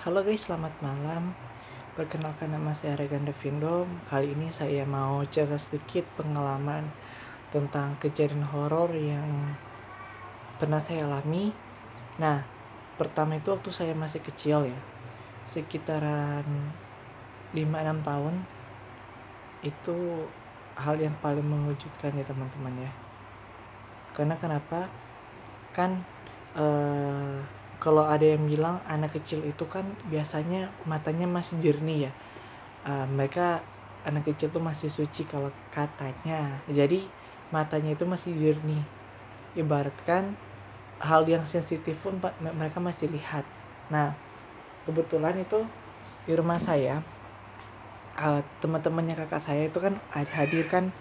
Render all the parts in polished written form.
Halo guys, selamat malam. Perkenalkan, nama saya Regan Devindo. Kali ini saya mau cerita sedikit pengalaman tentang kejadian horor yang pernah saya alami. Nah, pertama itu waktu saya masih kecil ya, sekitaran 5-6 tahun. Itu hal yang paling mengejutkan ya teman-teman ya. Karena kenapa? Kan eh, kalau ada yang bilang anak kecil itu kan biasanya matanya masih jernih ya. Mereka anak kecil tuh masih suci kalau katanya. Jadi matanya itu masih jernih. Ibaratkan hal yang sensitif pun mereka masih lihat. Nah, kebetulan itu di rumah saya, teman-temannya kakak saya itu kan hadir kan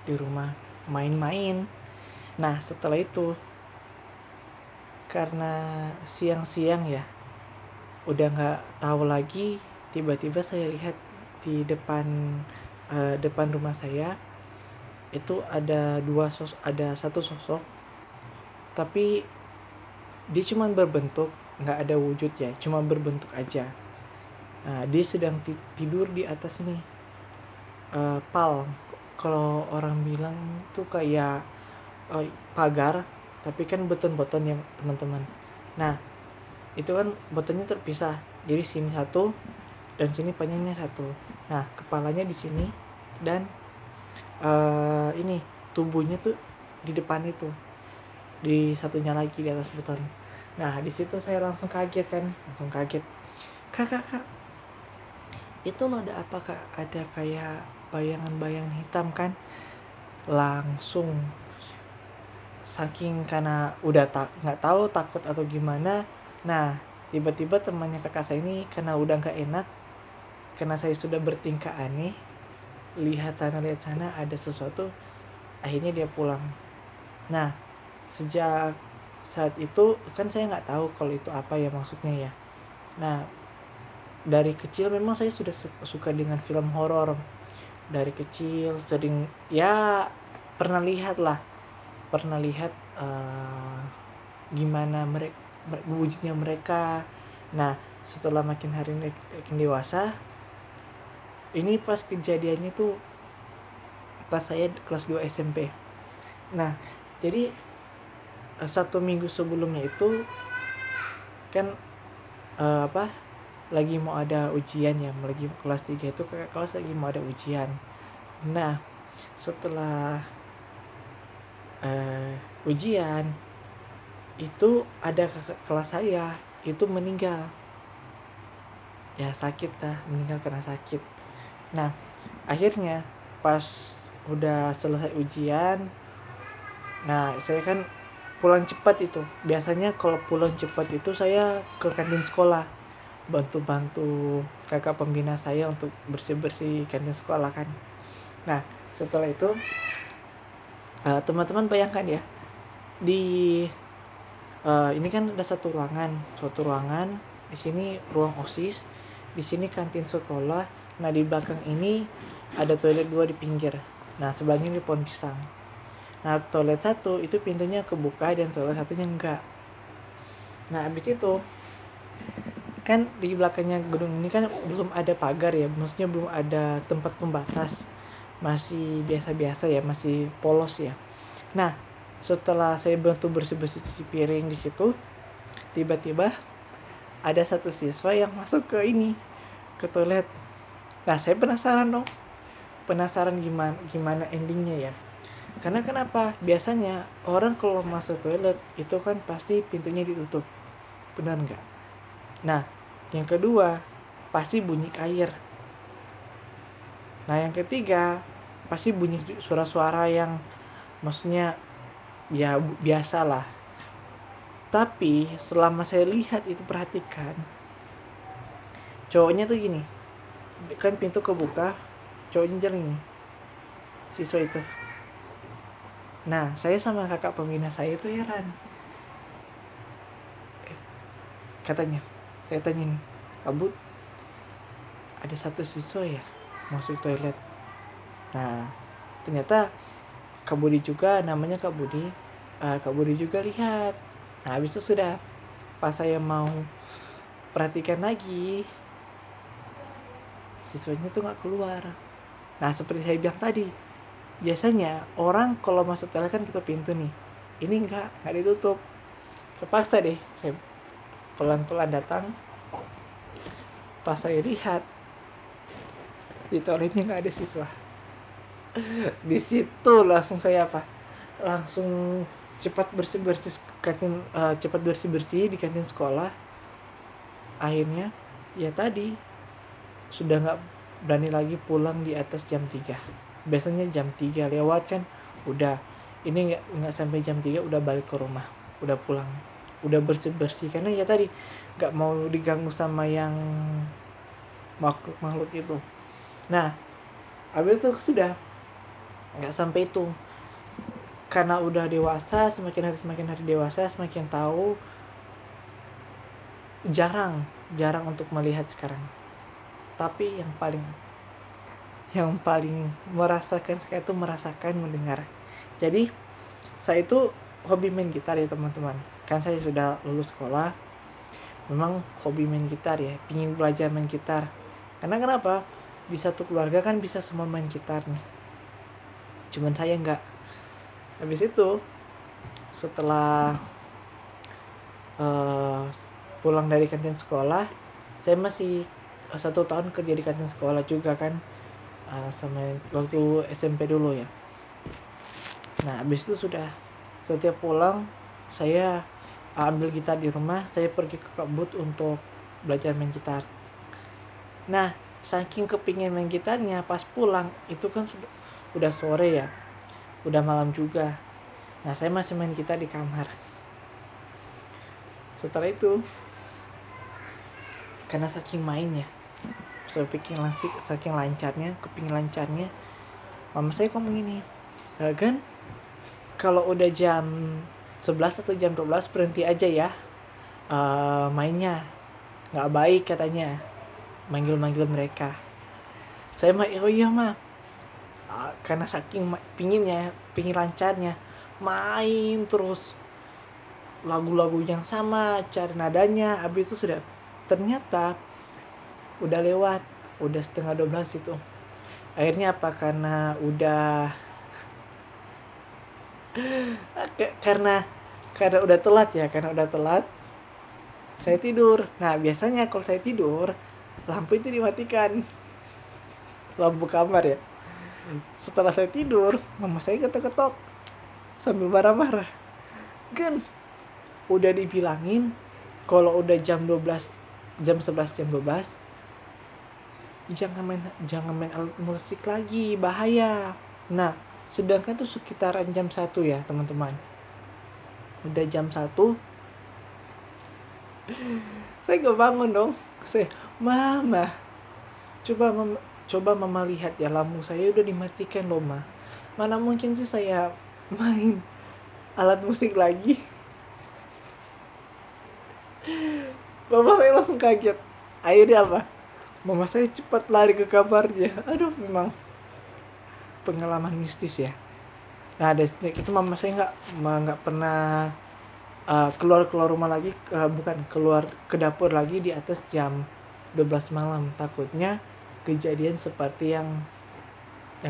di rumah main-main. Nah, setelah itu karena siang-siang ya, udah nggak tahu lagi, tiba-tiba saya lihat di depan rumah saya itu ada satu sosok, tapi dia cuma berbentuk, nggak ada wujud ya, cuma berbentuk aja. Nah, dia sedang tidur di atas ini, pal, kalau orang bilang tuh kayak pagar, tapi kan beton-beton ya teman-teman. Nah, itu kan betonnya terpisah, jadi sini satu dan sini panjangnya satu. Nah, kepalanya di sini dan ini tubuhnya tuh di depan itu, di satunya lagi di atas beton. Nah, di situ saya langsung kaget kan, kak, itu lo ada apa kak? Ada kayak bayangan-bayangan hitam kan? Langsung saking karena udah nggak tahu takut atau gimana. Nah, tiba-tiba temannya kakak saya ini karena udah nggak enak, karena saya sudah bertingkah aneh, lihat sana ada sesuatu, akhirnya dia pulang. Nah, sejak saat itu kan saya nggak tahu kalau itu apa ya maksudnya ya. Nah, dari kecil memang saya sudah suka dengan film horor. Dari kecil sering ya, pernah lihat gimana mereka wujudnya mereka. Nah, setelah makin hari makin dewasa, ini pas kejadiannya tuh pas saya kelas 2 SMP. Nah, jadi 1 minggu sebelumnya itu kan lagi mau ada ujian ya, lagi kelas 3 itu kakak kelas lagi mau ada ujian. Nah, setelah ujian itu ada kakak kelas saya itu meninggal ya, sakit lah, meninggal karena sakit. Nah, akhirnya pas udah selesai ujian, nah saya kan pulang cepat. Itu biasanya kalau pulang cepat itu saya ke kantin sekolah, bantu-bantu kakak pembina saya untuk bersih-bersih kantin sekolah kan. Nah, setelah itu teman-teman bayangkan ya, di ini kan ada satu ruangan, di sini ruang OSIS, di sini kantin sekolah. Nah, di belakang ini ada toilet 2 di pinggir. Nah, sebelahnya di pohon pisang. Nah, toilet satu itu pintunya kebuka dan toilet satunya enggak. Nah, habis itu kan di belakangnya gedung ini kan belum ada pagar ya, maksudnya belum ada tempat pembatas, masih biasa-biasa ya, masih polos ya. Nah, setelah saya bantu bersih-bersih cuci piring di situ, tiba-tiba ada satu siswa yang masuk ke toilet. Nah, saya penasaran gimana endingnya ya. Karena kenapa? Biasanya orang kalau masuk toilet itu kan pasti pintunya ditutup, benar nggak? Nah, yang kedua pasti bunyi air. Nah, yang ketiga pasti bunyi suara-suara yang maksudnya ya biasa lah. Tapi selama saya lihat itu, perhatikan, cowoknya tuh gini, kan pintu kebuka, cowoknya jalan ini, siswa itu. Nah, saya sama kakak pembina saya itu heran. Katanya, saya tanya nih, Abu, ada satu siswa ya masuk toilet. Nah, ternyata Kak Budi juga, namanya Kak Budi. Kak Budi juga lihat. Nah, habis itu sudah pas perhatikan lagi, siswanya tuh nggak keluar. Nah seperti saya bilang tadi, biasanya orang kalau masuk toilet kan tutup pintu nih, ini nggak ditutup. Terpaksa deh saya pelan-pelan datang. Pas saya lihat di toiletnya nggak ada siswa. Di situ langsung saya langsung cepat bersih-bersih kantin, cepat bersih-bersih di kantin sekolah. Akhirnya ya tadi sudah nggak berani lagi pulang di atas jam 3. Biasanya jam 3 lewat kan udah, ini nggak sampai jam 3 udah balik ke rumah, udah pulang, udah bersih-bersih karena ya tadi nggak mau diganggu sama yang makhluk itu. Nah habis itu sudah nggak sampai itu, karena udah dewasa, semakin hari dewasa semakin tahu, jarang untuk melihat sekarang. Tapi yang paling merasakan saya itu mendengar. Jadi saya itu hobi main gitar ya teman-teman. Kan saya sudah lulus sekolah, memang hobi main gitar ya, pingin belajar main gitar. Karena kenapa? Di satu keluarga kan bisa semua main gitar nih, cuman saya enggak. Habis itu setelah pulang dari kantin sekolah, saya masih 1 tahun kerja di kantin sekolah juga kan, sama waktu SMP dulu ya. Nah habis itu sudah setiap pulang saya ambil gitar di rumah, saya pergi ke kebut untuk belajar main gitar. Nah saking kepingin main gitarnya, pas pulang itu kan udah sore ya, udah malam juga. Nah saya masih main gitar di kamar. Setelah itu karena saking mainnya, saya saking lancarnya, kepingin lancarnya, mama saya ngomong gini, kan kalau udah jam 11 atau jam 12 berhenti aja ya mainnya, nggak baik katanya manggil mereka. Saya mah oh iya mah, karena saking pingin lancarnya, main terus lagu-lagu yang sama, cari nadanya. Habis itu sudah, ternyata udah lewat, udah 11:30 itu. Akhirnya karena udah karena udah telat saya tidur. Nah biasanya kalau saya tidur lampu itu dimatikan, lampu kamar ya. Setelah saya tidur, mama saya ketok-ketok sambil marah-marah. Kan udah dibilangin kalau udah jam 12, jam 11, jam 12 jangan main alat musik lagi, bahaya. Nah sedangkan tuh sekitaran jam 1 ya teman-teman. Udah jam 1 saya gak bangun dong. Saya, mama coba mama lihat ya, lampu saya udah dimatikan loh ma. Mana mungkin sih saya main alat musik lagi. Bapak saya langsung kaget. Akhirnya apa? Mama saya cepat lari ke kamarnya. Aduh, memang pengalaman mistis ya. Nah dari itu mama saya nggak pernah keluar rumah lagi, bukan keluar ke dapur lagi di atas jam 12 malam. Takutnya kejadian seperti yang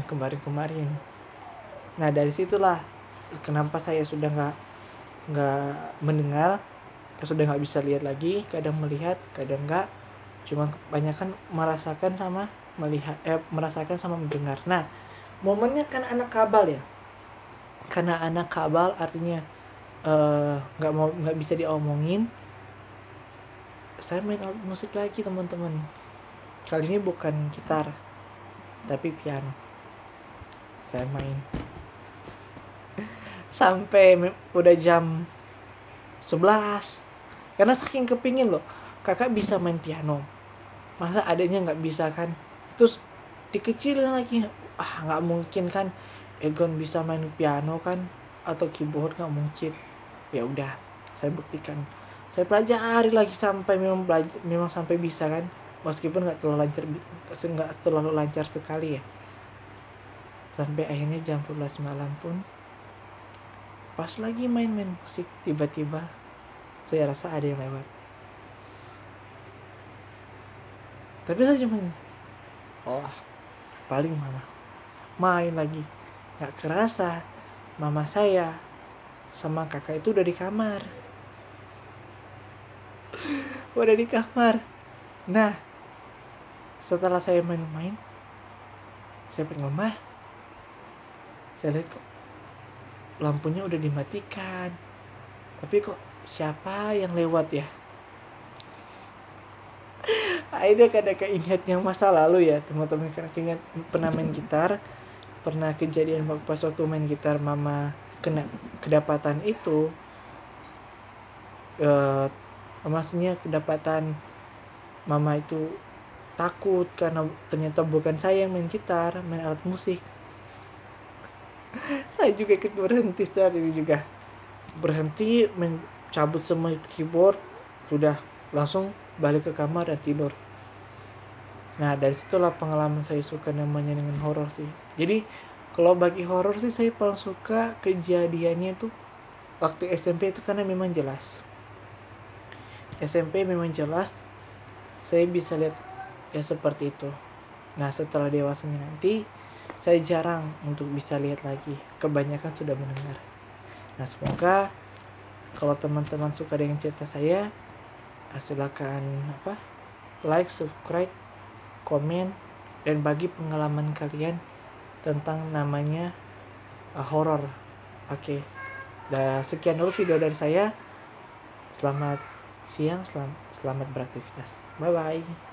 kemarin. Nah dari situlah kenapa saya sudah nggak mendengar, sudah nggak bisa lihat lagi, kadang melihat kadang nggak, cuma kebanyakan merasakan sama mendengar. Nah momennya kan anak kabal ya, karena anak kabal artinya nggak bisa diomongin. Saya main alat musik lagi teman-teman, kali ini bukan gitar tapi piano. Saya main sampai udah jam 11 karena saking kepingin loh kakak bisa main piano, masa adanya nggak bisa kan. Terus dikecilin lagi, nggak mungkin kan Egon bisa main piano kan atau keyboard, nggak mungkin. Ya udah saya buktikan, saya pelajari lagi sampai memang sampai bisa kan, meskipun nggak terlalu lancar sekali ya. Sampai akhirnya jam 12 malam pun pas lagi main musik, tiba-tiba saya rasa ada yang lewat. Tapi saya cuma, oh paling mama main lagi. Gak kerasa mama saya sama kakak itu udah di kamar. Nah, setelah saya main-main, saya pengen mama, saya lihat kok lampunya udah dimatikan, tapi kok siapa yang lewat ya. Akhirnya kadang keinget yang masa lalu ya teman-teman, keinget pernah main gitar, pernah kejadian pas waktu main gitar mama kena kedapatan itu, maksudnya kedapatan mama itu takut karena ternyata bukan saya yang main gitar, main alat musik. Saya juga ikut berhenti saat itu juga, berhenti mencabut semua keyboard, sudah langsung balik ke kamar dan tidur. Nah dari situlah pengalaman saya suka namanya dengan horor sih. Jadi kalau bagi horor sih saya paling suka kejadiannya tuh waktu SMP itu, karena memang jelas SMP memang jelas saya bisa lihat ya seperti itu. Nah setelah dewasanya nanti saya jarang untuk bisa lihat lagi, kebanyakan sudah mendengar. Nah semoga kalau teman-teman suka dengan cerita saya, silakan like, subscribe, komen, dan bagi pengalaman kalian tentang namanya horor. Oke. Dan sekian dulu video dari saya. Selamat siang, selamat beraktivitas. Bye bye.